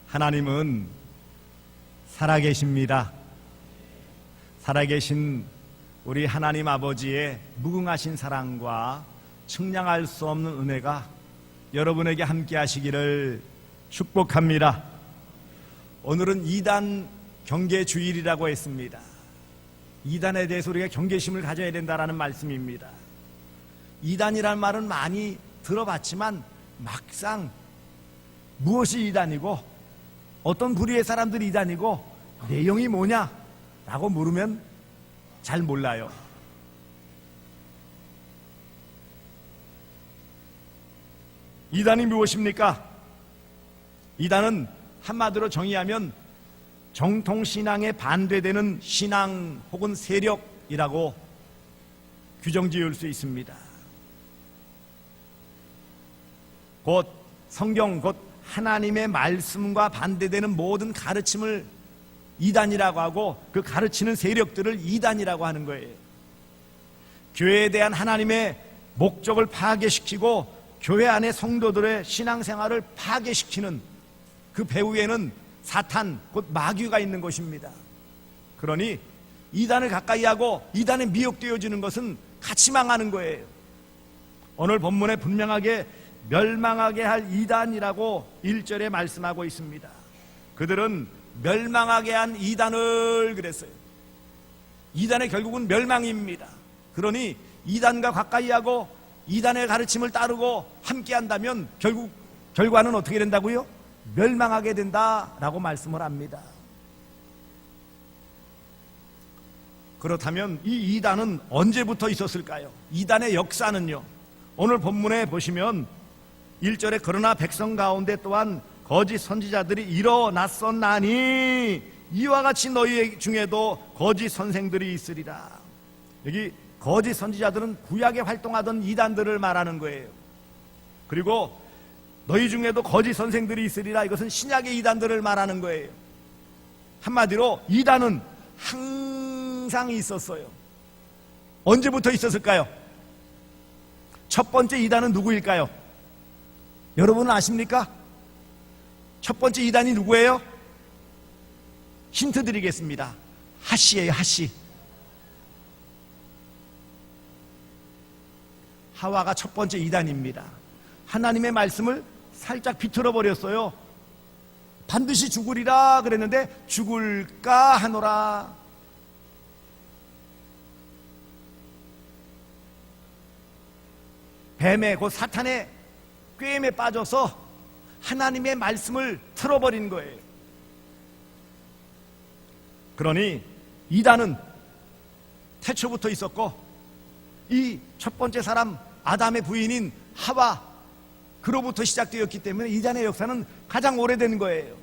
하나님은 살아계십니다. 살아계신 우리 하나님 아버지의 무궁하신 사랑과 측량할 수 없는 은혜가 여러분에게 함께 하시기를 축복합니다. 오늘은 2단 경계주일이라고 했습니다. 2단에 대해서 우리가 경계심을 가져야 된다는 말씀입니다. 2단이라는 말은 많이 들어봤지만 막상 무엇이 2단이고 어떤 부류의 사람들이 2단이고 내용이 뭐냐라고 물으면 잘 몰라요. 이단이 무엇입니까? 이단은 한마디로 정의하면 정통신앙에 반대되는 신앙 혹은 세력이라고 규정 지을 수 있습니다. 곧 성경, 곧 하나님의 말씀과 반대되는 모든 가르침을 이단이라고 하고 그 가르치는 세력들을 이단이라고 하는 거예요. 교회에 대한 하나님의 목적을 파괴시키고 교회 안의 성도들의 신앙생활을 파괴시키는 그 배후에는 사탄, 곧 마귀가 있는 것입니다. 그러니 이단을 가까이 하고 이단에 미혹되어지는 것은 같이 망하는 거예요. 오늘 본문에 분명하게 멸망하게 할 이단이라고 1절에 말씀하고 있습니다. 그들은 멸망하게 한 이단을 그랬어요. 이단의 결국은 멸망입니다. 그러니 이단과 가까이 하고 이단의 가르침을 따르고 함께 한다면 결과는 어떻게 된다고요? 멸망하게 된다라고 말씀을 합니다. 그렇다면 이 이단은 언제부터 있었을까요? 이단의 역사는요, 오늘 본문에 보시면 1절에 그러나 백성 가운데 또한 거짓 선지자들이 일어났었나니 이와 같이 너희 중에도 거짓 선생들이 있으리라. 여기 거짓 선지자들은 구약에 활동하던 이단들을 말하는 거예요. 그리고 너희 중에도 거짓 선생들이 있으리라, 이것은 신약의 이단들을 말하는 거예요. 한마디로 이단은 항상 있었어요. 언제부터 있었을까요? 첫 번째 이단은 누구일까요? 여러분은 아십니까? 첫 번째 이단이 누구예요? 힌트 드리겠습니다. 하씨예요. 하씨. 하와가 첫 번째 이단입니다. 하나님의 말씀을 살짝 비틀어 버렸어요. 반드시 죽으리라 그랬는데 죽을까 하노라. 뱀의, 곧 사탄의 꾀임에 빠져서 하나님의 말씀을 틀어버린 거예요. 그러니 이단은 태초부터 있었고 이 첫 번째 사람 아담의 부인인 하와, 그로부터 시작되었기 때문에 이단의 역사는 가장 오래된 거예요.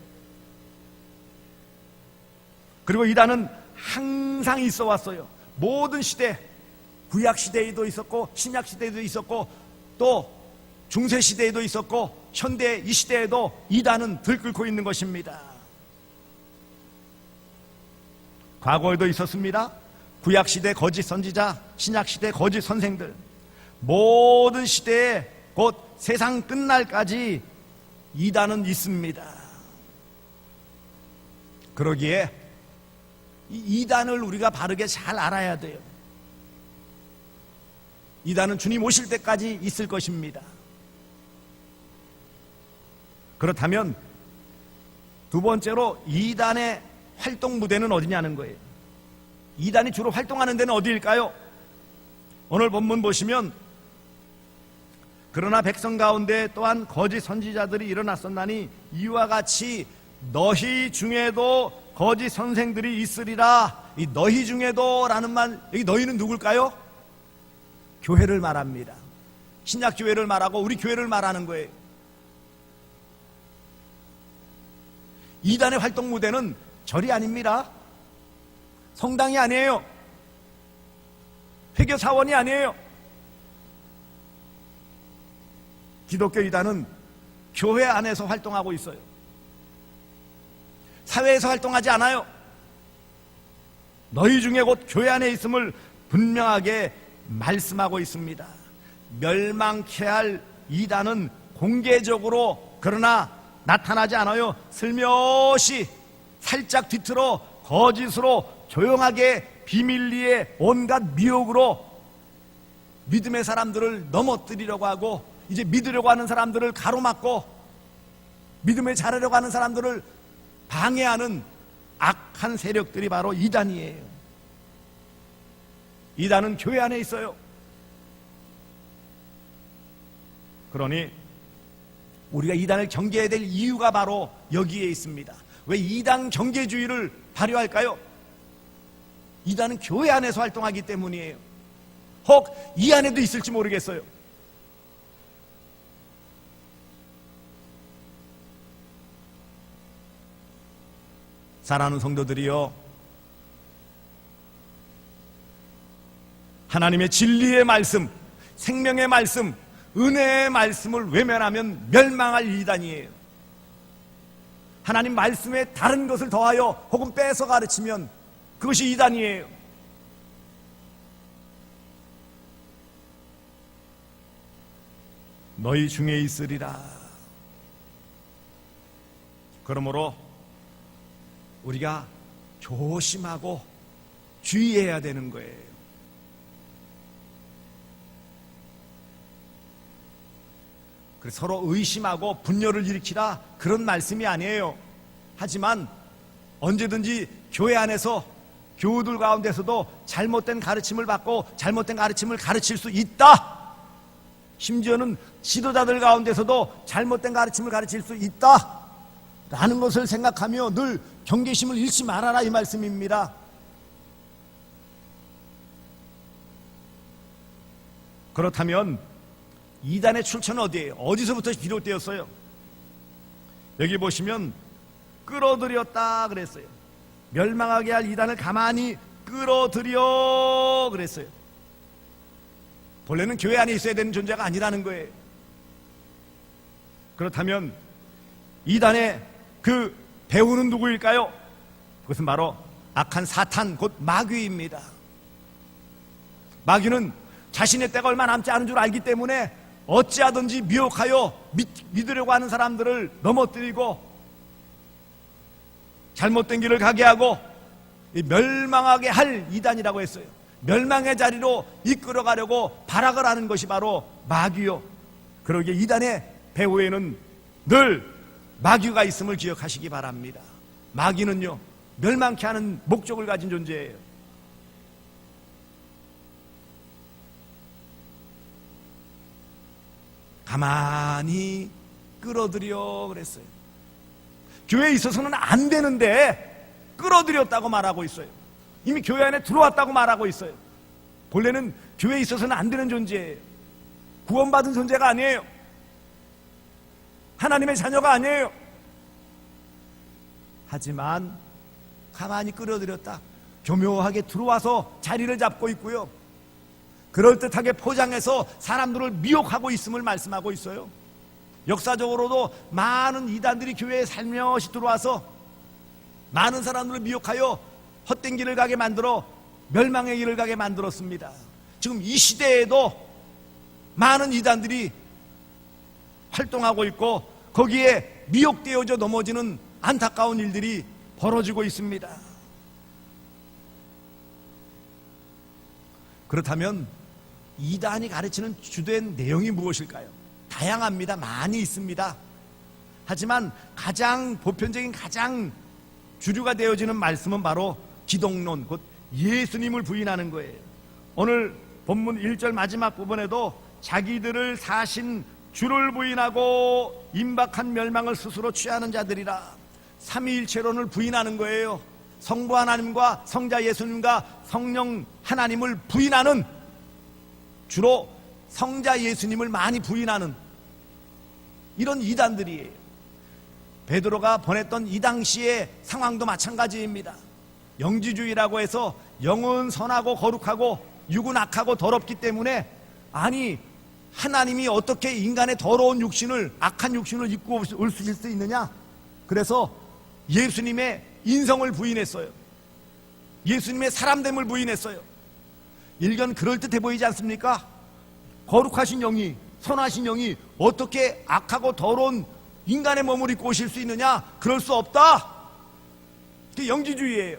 그리고 이단은 항상 있어 왔어요. 모든 시대, 구약 시대에도 있었고 신약 시대에도 있었고 또 중세 시대에도 있었고 현대 이 시대에도 이단은 들끓고 있는 것입니다. 과거에도 있었습니다. 구약 시대 거짓 선지자, 신약 시대 거짓 선생들, 모든 시대에 곧 세상 끝날까지 이단은 있습니다. 그러기에 이 이단을 우리가 바르게 잘 알아야 돼요. 이단은 주님 오실 때까지 있을 것입니다. 그렇다면 두 번째로 이단의 활동 무대는 어디냐는 거예요. 이단이 주로 활동하는 데는 어디일까요? 오늘 본문 보시면 그러나 백성 가운데 또한 거짓 선지자들이 일어났었나니 이와 같이 너희 중에도 거짓 선생들이 있으리라. 이 너희 중에도 라는 말, 여기 너희는 누굴까요? 교회를 말합니다. 신약 교회를 말하고 우리 교회를 말하는 거예요. 이단의 활동 무대는 절이 아닙니다. 성당이 아니에요. 회교 사원이 아니에요. 기독교 이단은 교회 안에서 활동하고 있어요. 사회에서 활동하지 않아요. 너희 중에 곧 교회 안에 있음을 분명하게 말씀하고 있습니다. 멸망케 할 이단은 공개적으로 그러나 나타나지 않아요. 슬며시 살짝 뒤틀어 거짓으로 조용하게 비밀리에 온갖 미혹으로 믿음의 사람들을 넘어뜨리려고 하고, 이제 믿으려고 하는 사람들을 가로막고 믿음에 자르려고 하는 사람들을 방해하는 악한 세력들이 바로 이단이에요. 이단은 교회 안에 있어요. 그러니 우리가 이단을 경계해야 될 이유가 바로 여기에 있습니다. 왜 이단 경계주의를 발휘할까요? 이단은 교회 안에서 활동하기 때문이에요. 혹 이 안에도 있을지 모르겠어요. 사랑하는 성도들이여, 하나님의 진리의 말씀, 생명의 말씀, 은혜의 말씀을 외면하면 멸망할 이단이에요. 하나님 말씀에 다른 것을 더하여 혹은 빼서 가르치면 그것이 이단이에요. 너희 중에 있으리라. 그러므로 우리가 조심하고 주의해야 되는 거예요. 그래서 서로 의심하고 분열을 일으키라, 그런 말씀이 아니에요. 하지만 언제든지 교회 안에서 교우들 가운데서도 잘못된 가르침을 받고 잘못된 가르침을 가르칠 수 있다. 심지어는 지도자들 가운데서도 잘못된 가르침을 가르칠 수 있다 라는 것을 생각하며 늘 경계심을 잃지 말아라, 이 말씀입니다. 그렇다면 이단의 출처는 어디예요? 어디서부터 비롯되었어요? 여기 보시면 끌어들였다 그랬어요. 멸망하게 할 이단을 가만히 끌어들여 그랬어요. 본래는 교회 안에 있어야 되는 존재가 아니라는 거예요. 그렇다면 이단의 그 배우는 누구일까요? 그것은 바로 악한 사탄, 곧 마귀입니다. 마귀는 자신의 때가 얼마 남지 않은 줄 알기 때문에 어찌하든지 미혹하여 믿으려고 하는 사람들을 넘어뜨리고 잘못된 길을 가게 하고 멸망하게 할 이단이라고 했어요. 멸망의 자리로 이끌어가려고 발악을 하는 것이 바로 마귀요. 그러기에 이단의 배후에는 늘 마귀가 있음을 기억하시기 바랍니다. 마귀는요, 멸망케 하는 목적을 가진 존재예요. 가만히 끌어들여 그랬어요. 교회에 있어서는 안 되는데 끌어들였다고 말하고 있어요. 이미 교회 안에 들어왔다고 말하고 있어요. 본래는 교회에 있어서는 안 되는 존재예요. 구원받은 존재가 아니에요. 하나님의 자녀가 아니에요. 하지만 가만히 끌어들였다. 교묘하게 들어와서 자리를 잡고 있고요. 그럴듯하게 포장해서 사람들을 미혹하고 있음을 말씀하고 있어요. 역사적으로도 많은 이단들이 교회에 살며시 들어와서 많은 사람들을 미혹하여 헛된 길을 가게 만들어 멸망의 길을 가게 만들었습니다. 지금 이 시대에도 많은 이단들이 활동하고 있고 거기에 미혹되어져 넘어지는 안타까운 일들이 벌어지고 있습니다. 그렇다면 이단이 가르치는 주된 내용이 무엇일까요? 다양합니다. 많이 있습니다. 하지만 가장 보편적인, 가장 주류가 되어지는 말씀은 바로 기독론, 곧 예수님을 부인하는 거예요. 오늘 본문 1절 마지막 부분에도 자기들을 사신 주를 부인하고 임박한 멸망을 스스로 취하는 자들이라, 삼위일체론을 부인하는 거예요. 성부 하나님과 성자 예수님과 성령 하나님을 부인하는, 주로 성자 예수님을 많이 부인하는 이런 이단들이에요. 베드로가 보냈던 이 당시의 상황도 마찬가지입니다. 영지주의라고 해서 영은 선하고 거룩하고 육은 악하고 더럽기 때문에, 아니 하나님이 어떻게 인간의 더러운 육신을, 악한 육신을 입고 오실 수 있느냐? 그래서 예수님의 인성을 부인했어요. 예수님의 사람됨을 부인했어요. 일견 그럴듯해 보이지 않습니까? 거룩하신 영이, 선하신 영이 어떻게 악하고 더러운 인간의 몸을 입고 오실 수 있느냐? 그럴 수 없다. 그게 영지주의예요.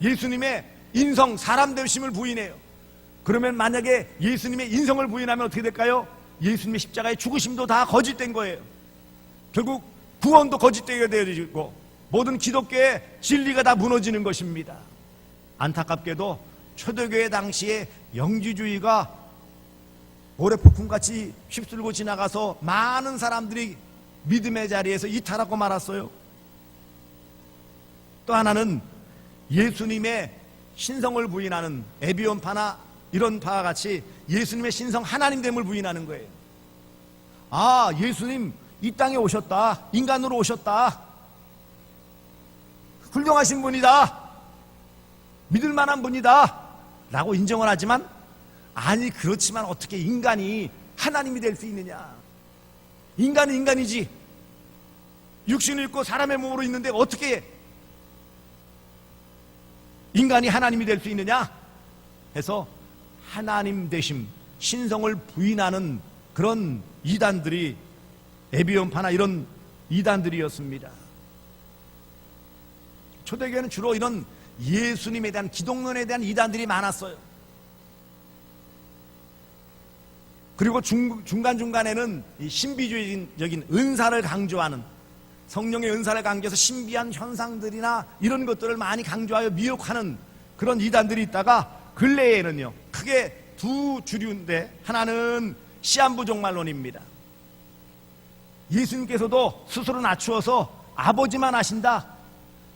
예수님의 인성, 사람 되심을 부인해요. 그러면 만약에 예수님의 인성을 부인하면 어떻게 될까요? 예수님의 십자가의 죽으심도 다 거짓된 거예요. 결국 구원도 거짓되게 되어지고 모든 기독교의 진리가 다 무너지는 것입니다. 안타깝게도 초대교회 당시에 영지주의가 모래폭풍같이 휩쓸고 지나가서 많은 사람들이 믿음의 자리에서 이탈하고 말았어요. 또 하나는 예수님의 신성을 부인하는 에비온파나 이런 파와 같이 예수님의 신성 하나님됨을 부인하는 거예요. 아, 예수님 이 땅에 오셨다. 인간으로 오셨다. 훌륭하신 분이다. 믿을 만한 분이다. 라고 인정을 하지만, 아니 그렇지만 어떻게 인간이 하나님이 될 수 있느냐. 인간은 인간이지. 육신을 입고 사람의 몸으로 있는데 어떻게 인간이 하나님이 될 수 있느냐 해서 하나님 되심, 신성을 부인하는 그런 이단들이 에비온파나 이런 이단들이었습니다. 초대교회는 주로 이런 예수님에 대한 기독론에 대한 이단들이 많았어요. 그리고 중간중간에는 이 신비주의적인 은사를 강조하는, 성령의 은사를 강조해서 신비한 현상들이나 이런 것들을 많이 강조하여 미혹하는 그런 이단들이 있다가, 근래에는요 크게 두 주류인데, 하나는 시한부 종말론입니다. 예수님께서도 스스로 낮추어서 아버지만 아신다.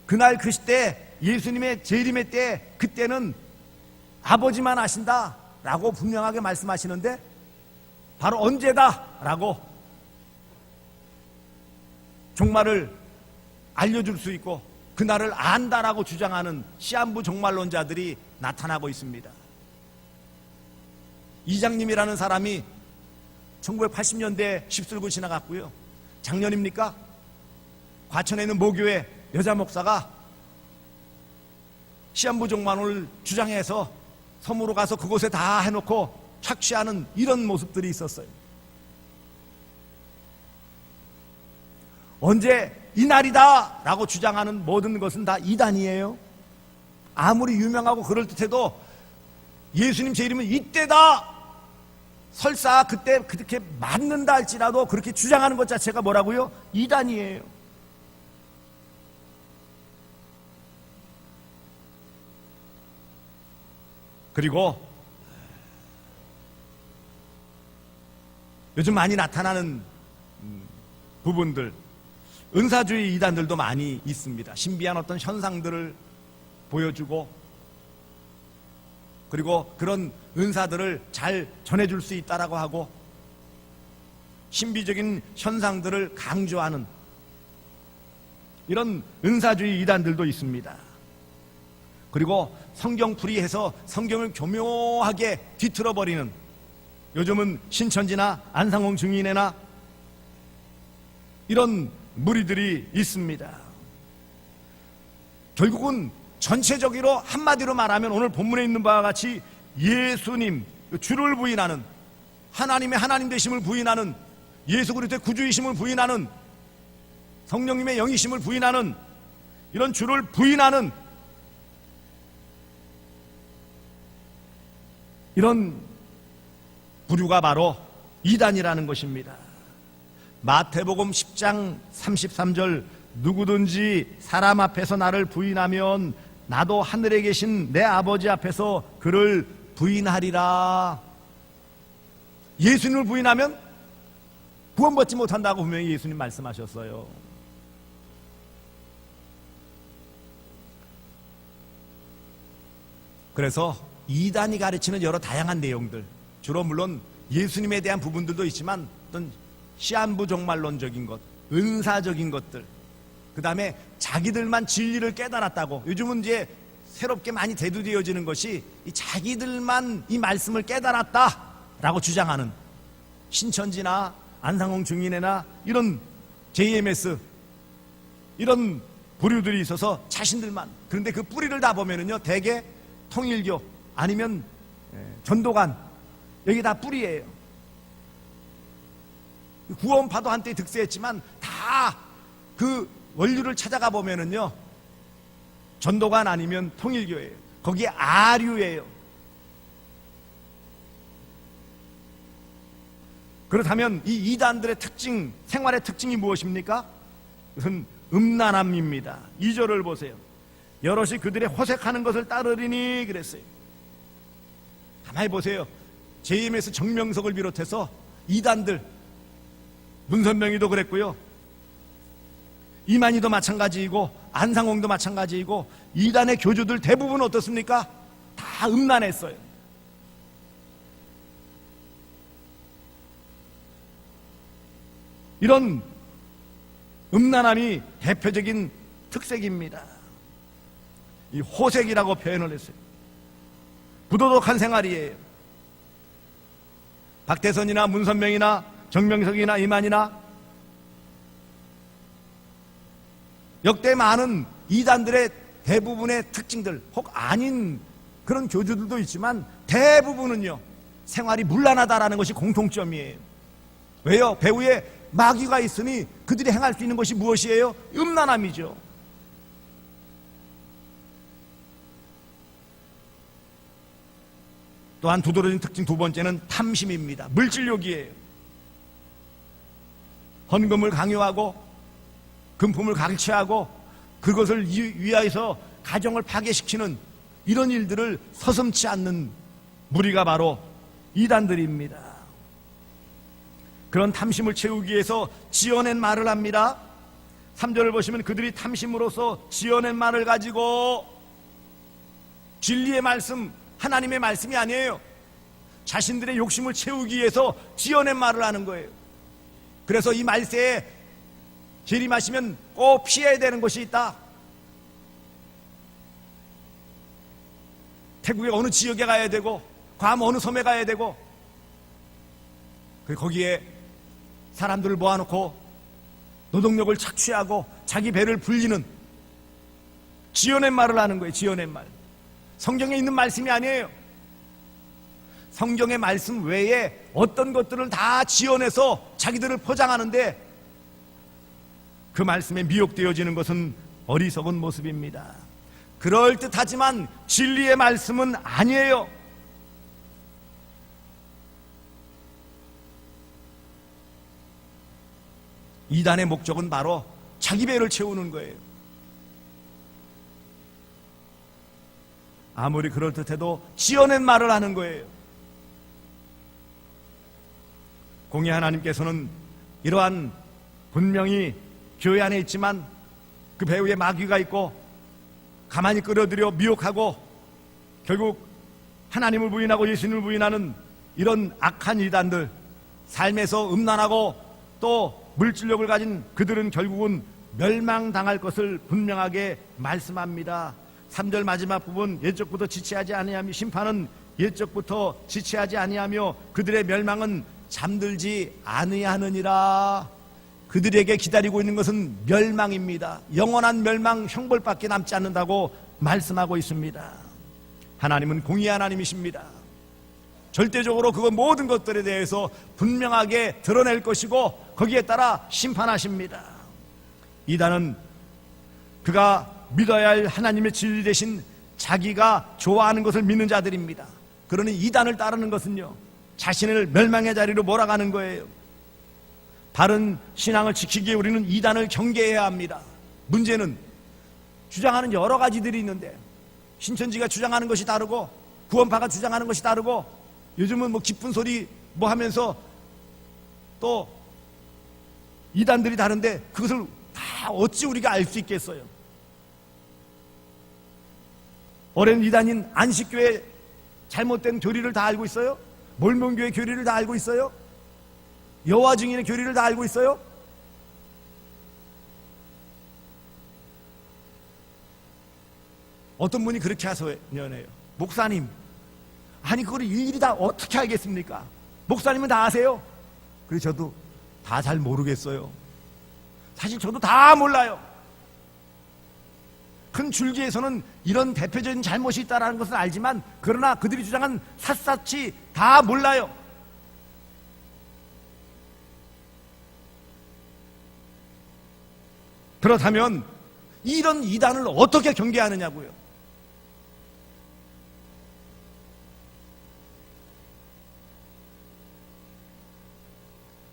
그날 그 시대 예수님의 재림의 때, 그때는 아버지만 아신다 라고 분명하게 말씀하시는데, 바로 언제다 라고 종말을 알려줄 수 있고 그날을 안다라고 주장하는 시한부 종말론자들이 나타나고 있습니다. 이장님이라는 사람이 1980년대에 휩쓸고 지나갔고요. 작년입니까? 과천에 있는 모교회 여자 목사가 시한부 종말론을 주장해서 섬으로 가서 그곳에 다 해놓고 착시하는 이런 모습들이 있었어요. 언제 이날이다 라고 주장하는 모든 것은 다 이단이에요. 아무리 유명하고 그럴듯해도 예수님 재림은 이때다, 설사 그때 그렇게 맞는다 할지라도 그렇게 주장하는 것 자체가 뭐라고요? 이단이에요. 그리고 요즘 많이 나타나는 부분들, 은사주의 이단들도 많이 있습니다. 신비한 어떤 현상들을 보여주고, 그리고 그런 은사들을 잘 전해줄 수 있다라고 하고, 신비적인 현상들을 강조하는 이런 은사주의 이단들도 있습니다. 그리고 성경풀이해서 성경을 교묘하게 뒤틀어버리는, 요즘은 신천지나 안상홍 증인회나 이런 무리들이 있습니다. 결국은 전체적으로 한마디로 말하면 오늘 본문에 있는 바와 같이 예수님, 주를 부인하는, 하나님의 하나님 되심을 부인하는, 예수 그리스도의 구주이심을 부인하는, 성령님의 영이심을 부인하는, 이런 주를 부인하는 이런 부류가 바로 이단이라는 것입니다. 마태복음 10장 33절, 누구든지 사람 앞에서 나를 부인하면 나도 하늘에 계신 내 아버지 앞에서 그를 부인하리라. 예수님을 부인하면 구원받지 못한다고 분명히 예수님 말씀하셨어요. 그래서 이단이 가르치는 여러 다양한 내용들, 주로 물론 예수님에 대한 부분들도 있지만 어떤 시한부 종말론적인 것, 은사적인 것들, 그 다음에 자기들만 진리를 깨달았다고, 요즘은 이제 새롭게 많이 대두되어지는 것이 이 자기들만 이 말씀을 깨달았다라고 주장하는 신천지나 안상홍 증인회나 이런 JMS 이런 부류들이 있어서 자신들만, 그런데 그 뿌리를 다 보면은요 대개 통일교 아니면 전도관, 여기 다 뿌리예요. 구원파도 한때 득세했지만 다 그 원류를 찾아가 보면은요, 전도관 아니면 통일교예요. 거기에 아류예요. 그렇다면 이 이단들의 특징, 생활의 특징이 무엇입니까? 그것은 음란함입니다. 2절을 보세요. 여럿이 그들의 호색하는 것을 따르리니 그랬어요. 가만히 보세요. JMS 정명석을 비롯해서 이단들, 문선명이도 그랬고요, 이만희도 마찬가지이고 안상홍도 마찬가지이고, 이단의 교주들 대부분 어떻습니까? 다 음란했어요. 이런 음란함이 대표적인 특색입니다. 이 호색이라고 표현을 했어요. 부도덕한 생활이에요. 박대선이나 문선명이나 정명석이나 이만희나 역대 많은 이단들의 대부분의 특징들, 혹 아닌 그런 교주들도 있지만 대부분은요, 생활이 문란하다라는 것이 공통점이에요. 왜요? 배후에 마귀가 있으니 그들이 행할 수 있는 것이 무엇이에요? 음란함이죠. 또한 두드러진 특징 두 번째는 탐심입니다. 물질욕이에요. 헌금을 강요하고 금품을 갈취하고 그것을 위하여서 가정을 파괴시키는 이런 일들을 서슴지 않는 무리가 바로 이단들입니다. 그런 탐심을 채우기 위해서 지어낸 말을 합니다. 3절을 보시면 그들이 탐심으로써 지어낸 말을 가지고, 진리의 말씀, 하나님의 말씀이 아니에요. 자신들의 욕심을 채우기 위해서 지어낸 말을 하는 거예요. 그래서 이 말세에 재림하시면 꼭 피해야 되는 것이 있다. 태국의 어느 지역에 가야 되고, 괌 어느 섬에 가야 되고, 거기에 사람들을 모아놓고 노동력을 착취하고 자기 배를 불리는 지어낸 말을 하는 거예요. 지어낸 말. 성경에 있는 말씀이 아니에요. 성경의 말씀 외에 어떤 것들을 다 지어내서 자기들을 포장하는데, 그 말씀에 미혹되어지는 것은 어리석은 모습입니다. 그럴듯하지만 진리의 말씀은 아니에요. 이단의 목적은 바로 자기 배를 채우는 거예요. 아무리 그럴듯해도 지어낸 말을 하는 거예요. 공의 하나님께서는 이러한 분명히 교회 안에 있지만 그 배후에 마귀가 있고 가만히 끌어들여 미혹하고 결국 하나님을 부인하고 예수님을 부인하는 이런 악한 이단들, 삶에서 음란하고 또 물질력을 가진 그들은 결국은 멸망당할 것을 분명하게 말씀합니다. 3절 마지막 부분, 옛적부터 지체하지 아니하며 심판은 옛적부터 지체하지 아니하며 그들의 멸망은 잠들지 아니하느니라. 그들에게 기다리고 있는 것은 멸망입니다. 영원한 멸망, 형벌밖에 남지 않는다고 말씀하고 있습니다. 하나님은 공의 하나님이십니다. 절대적으로 그 모든 것들에 대해서 분명하게 드러낼 것이고 거기에 따라 심판하십니다. 이단은 그가 믿어야 할 하나님의 진리 대신 자기가 좋아하는 것을 믿는 자들입니다. 그러니 이단을 따르는 것은요, 자신을 멸망의 자리로 몰아가는 거예요. 바른 신앙을 지키기 위해 우리는 이단을 경계해야 합니다. 문제는 주장하는 여러 가지들이 있는데, 신천지가 주장하는 것이 다르고 구원파가 주장하는 것이 다르고, 요즘은 뭐 기쁜 소리 뭐 하면서 또 이단들이 다른데 그것을 다 어찌 우리가 알 수 있겠어요? 오랜 이단인 안식교회 잘못된 교리를 다 알고 있어요? 몰몬교회 교리를 다 알고 있어요? 여호와 증인의 교리를 다 알고 있어요? 어떤 분이 그렇게 하소연해요. 목사님, 아니 그걸 일일이 다 어떻게 알겠습니까? 목사님은 다 아세요? 그래서 저도 다 잘 모르겠어요. 사실 저도 다 몰라요. 큰 줄기에서는 이런 대표적인 잘못이 있다는 것은 알지만, 그러나 그들이 주장한 샅샅이 다 몰라요. 그렇다면 이런 이단을 어떻게 경계하느냐고요.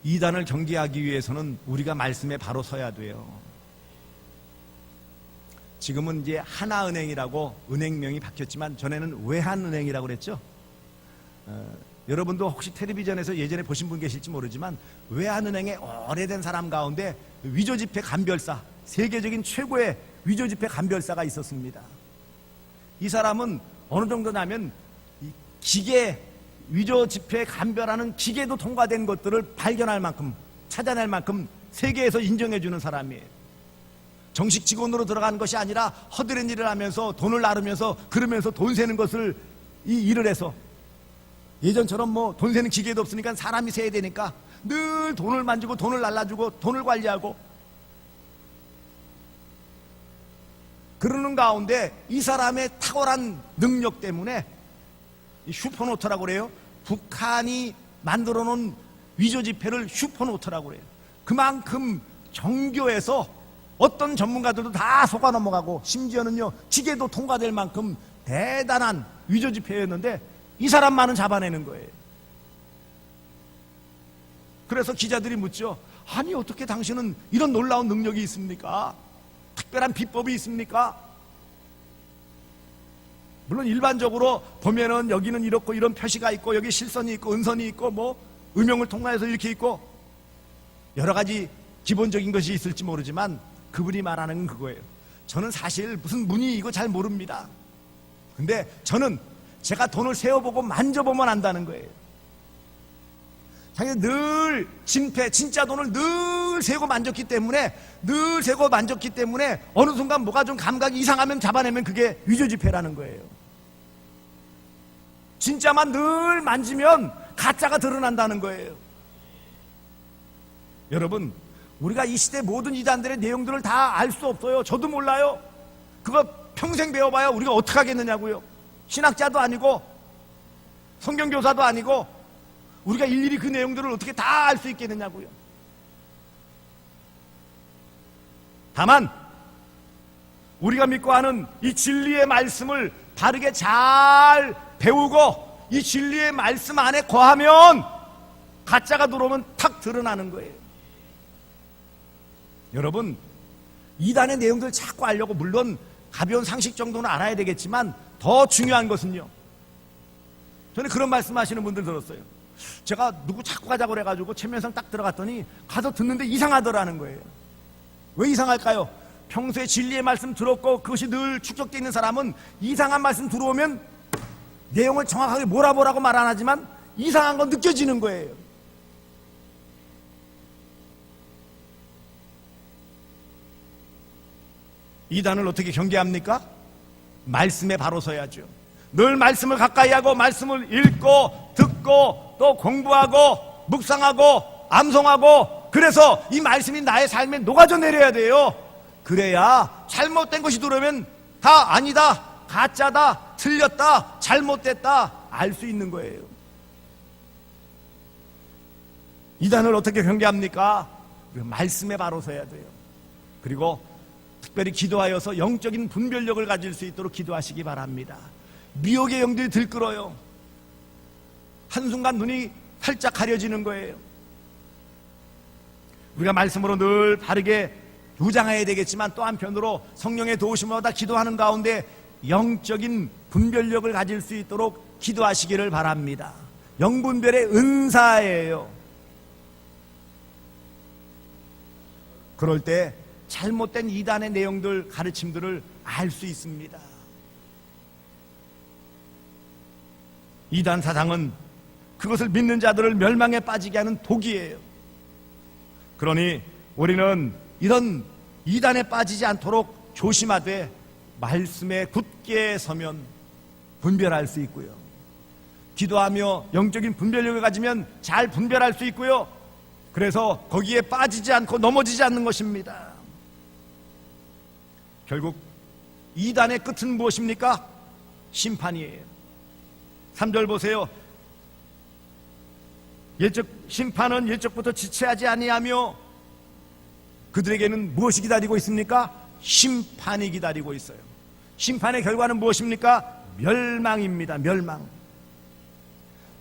이단을 경계하기 위해서는 우리가 말씀에 바로 서야 돼요. 지금은 이제 하나은행이라고 은행명이 바뀌었지만 전에는 외환은행이라고 그랬죠. 여러분도 혹시 텔레비전에서 예전에 보신 분 계실지 모르지만 외환은행의 오래된 사람 가운데 위조지폐 감별사, 세계적인 최고의 위조지폐 감별사가 있었습니다. 이 사람은 어느 정도냐면 기계 위조지폐 감별하는 기계도 통과된 것들을 발견할 만큼, 찾아낼 만큼 세계에서 인정해주는 사람이에요. 정식 직원으로 들어간 것이 아니라 허드렛 일을 하면서 돈을 나르면서 그러면서 돈 세는 것을 이 일을 해서, 예전처럼 뭐 돈 세는 기계도 없으니까 사람이 세야 되니까 늘 돈을 만지고 돈을 날라주고 돈을 관리하고 그러는 가운데 이 사람의 탁월한 능력 때문에 슈퍼노트라고 그래요. 북한이 만들어 놓은 위조지폐를 슈퍼노트라고 그래요. 그만큼 정교해서 어떤 전문가들도 다 속아 넘어가고 심지어는요 기계도 통과될 만큼 대단한 위조지폐였는데 이 사람만은 잡아내는 거예요. 그래서 기자들이 묻죠. 아니 어떻게 당신은 이런 놀라운 능력이 있습니까? 특별한 비법이 있습니까? 물론 일반적으로 보면은 여기는 이렇고 이런 표시가 있고 여기 실선이 있고 은선이 있고 뭐 음영을 통과해서 이렇게 있고 여러 가지 기본적인 것이 있을지 모르지만 그분이 말하는 건 그거예요. 저는 사실 무슨 문의이고 잘 모릅니다. 근데 저는 제가 돈을 세어보고 만져보면 안다는 거예요. 자기 늘 진폐, 진짜 돈을 늘 세고 만졌기 때문에 어느 순간 뭐가 좀 감각이 이상하면 잡아내면 그게 위조지폐라는 거예요. 진짜만 늘 만지면 가짜가 드러난다는 거예요. 여러분, 우리가 이 시대 모든 이단들의 내용들을 다 알 수 없어요. 저도 몰라요. 그거 평생 배워봐야 우리가 어떻게 하겠느냐고요. 신학자도 아니고 성경교사도 아니고 우리가 일일이 그 내용들을 어떻게 다 알 수 있겠느냐고요. 다만 우리가 믿고 하는 이 진리의 말씀을 바르게 잘 배우고 이 진리의 말씀 안에 거하면 가짜가 들어오면 탁 드러나는 거예요. 여러분, 이단의 내용들을 자꾸 알려고 물론 가벼운 상식 정도는 알아야 되겠지만 더 중요한 것은요, 저는 그런 말씀하시는 분들 들었어요. 제가 누구 자꾸 가자고 그래가지고 체면상 딱 들어갔더니 가서 듣는데 이상하더라는 거예요. 왜 이상할까요? 평소에 진리의 말씀 들었고 그것이 늘 축적되어 있는 사람은 이상한 말씀 들어오면 내용을 정확하게 뭐라고 말 안 하지만 이상한 건 느껴지는 거예요. 이단을 어떻게 경계합니까? 말씀에 바로 서야죠. 늘 말씀을 가까이 하고 말씀을 읽고 듣고 또 공부하고 묵상하고 암송하고, 그래서 이 말씀이 나의 삶에 녹아져 내려야 돼요. 그래야 잘못된 것이 들어오면 다 아니다, 가짜다, 틀렸다, 잘못됐다 알 수 있는 거예요. 이단을 어떻게 경계합니까? 말씀에 바로 서야 돼요. 그리고 특별히 기도하여서 영적인 분별력을 가질 수 있도록 기도하시기 바랍니다. 미혹의 영들이 들끓어요. 한순간 눈이 살짝 가려지는 거예요. 우리가 말씀으로 늘 바르게 무장해야 되겠지만 또 한편으로 성령의 도우심을 받아 기도하는 가운데 영적인 분별력을 가질 수 있도록 기도하시기를 바랍니다. 영분별의 은사예요. 그럴 때 잘못된 이단의 내용들, 가르침들을 알 수 있습니다. 이단 사상은 그것을 믿는 자들을 멸망에 빠지게 하는 독이에요. 그러니 우리는 이런 이단에 빠지지 않도록 조심하되 말씀에 굳게 서면 분별할 수 있고요. 기도하며 영적인 분별력을 가지면 잘 분별할 수 있고요. 그래서 거기에 빠지지 않고 넘어지지 않는 것입니다. 결국 이단의 끝은 무엇입니까? 심판이에요. 3절 보세요. 심판은 예적부터 지체하지 아니하며 그들에게는 무엇이 기다리고 있습니까? 심판이 기다리고 있어요. 심판의 결과는 무엇입니까? 멸망입니다. 멸망.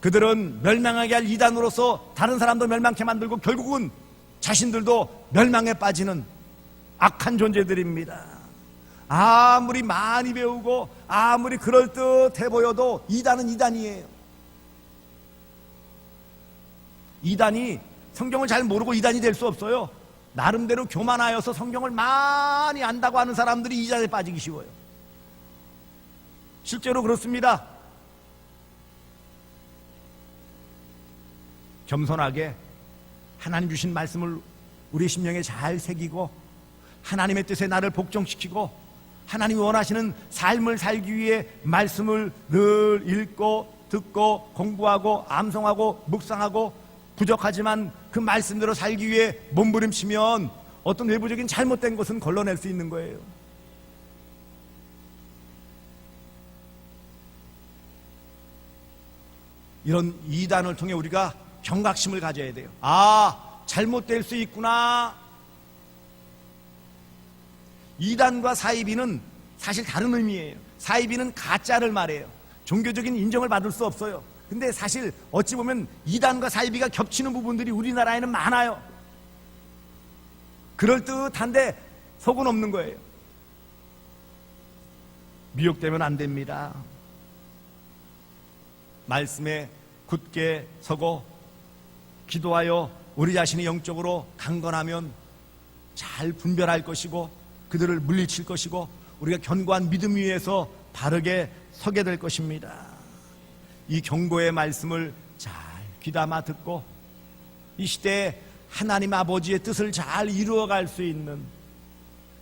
그들은 멸망하게 할 이단으로서 다른 사람도 멸망케 만들고 결국은 자신들도 멸망에 빠지는 악한 존재들입니다. 아무리 많이 배우고 아무리 그럴듯해 보여도 이단은 이단이에요. 이단이 성경을 잘 모르고 이단이 될 수 없어요. 나름대로 교만하여서 성경을 많이 안다고 하는 사람들이 이단에 빠지기 쉬워요. 실제로 그렇습니다. 겸손하게 하나님 주신 말씀을 우리 심령에 잘 새기고 하나님의 뜻에 나를 복종시키고 하나님이 원하시는 삶을 살기 위해 말씀을 늘 읽고 듣고 공부하고 암송하고 묵상하고 부족하지만 그 말씀대로 살기 위해 몸부림치면 어떤 외부적인 잘못된 것은 걸러낼 수 있는 거예요. 이런 이단을 통해 우리가 경각심을 가져야 돼요. 아, 잘못될 수 있구나. 이단과 사이비는 사실 다른 의미예요. 사이비는 가짜를 말해요. 종교적인 인정을 받을 수 없어요. 근데 사실 어찌 보면 이단과 사이비가 겹치는 부분들이 우리나라에는 많아요. 그럴듯한데 속은 없는 거예요. 미혹되면 안 됩니다. 말씀에 굳게 서고 기도하여 우리 자신이 영적으로 강건하면 잘 분별할 것이고 그들을 물리칠 것이고 우리가 견고한 믿음 위에서 바르게 서게 될 것입니다. 이 경고의 말씀을 잘 귀담아 듣고 이 시대에 하나님 아버지의 뜻을 잘 이루어갈 수 있는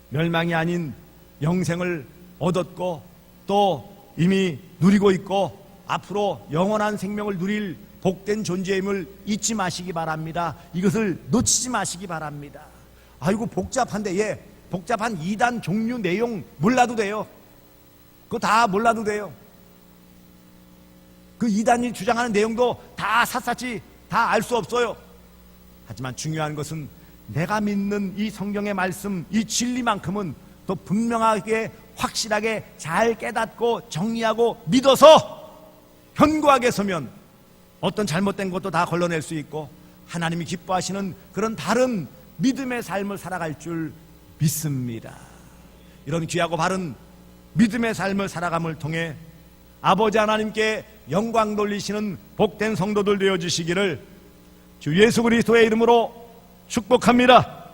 멸망이 아닌 영생을 얻었고 또 이미 누리고 있고 앞으로 영원한 생명을 누릴 복된 존재임을 잊지 마시기 바랍니다. 이것을 놓치지 마시기 바랍니다. 아이고 복잡한데, 예, 복잡한 이단 종류 내용 몰라도 돼요. 그거 다 몰라도 돼요. 그 이단이 주장하는 내용도 다 샅샅이 다 알 수 없어요. 하지만 중요한 것은 내가 믿는 이 성경의 말씀, 이 진리만큼은 더 분명하게 확실하게 잘 깨닫고 정리하고 믿어서 견고하게 서면 어떤 잘못된 것도 다 걸러낼 수 있고 하나님이 기뻐하시는 그런 다른 믿음의 삶을 살아갈 줄 믿습니다. 이런 귀하고 바른 믿음의 삶을 살아감을 통해 아버지 하나님께 영광 돌리시는 복된 성도들 되어주시기를 주 예수 그리스도의 이름으로 축복합니다.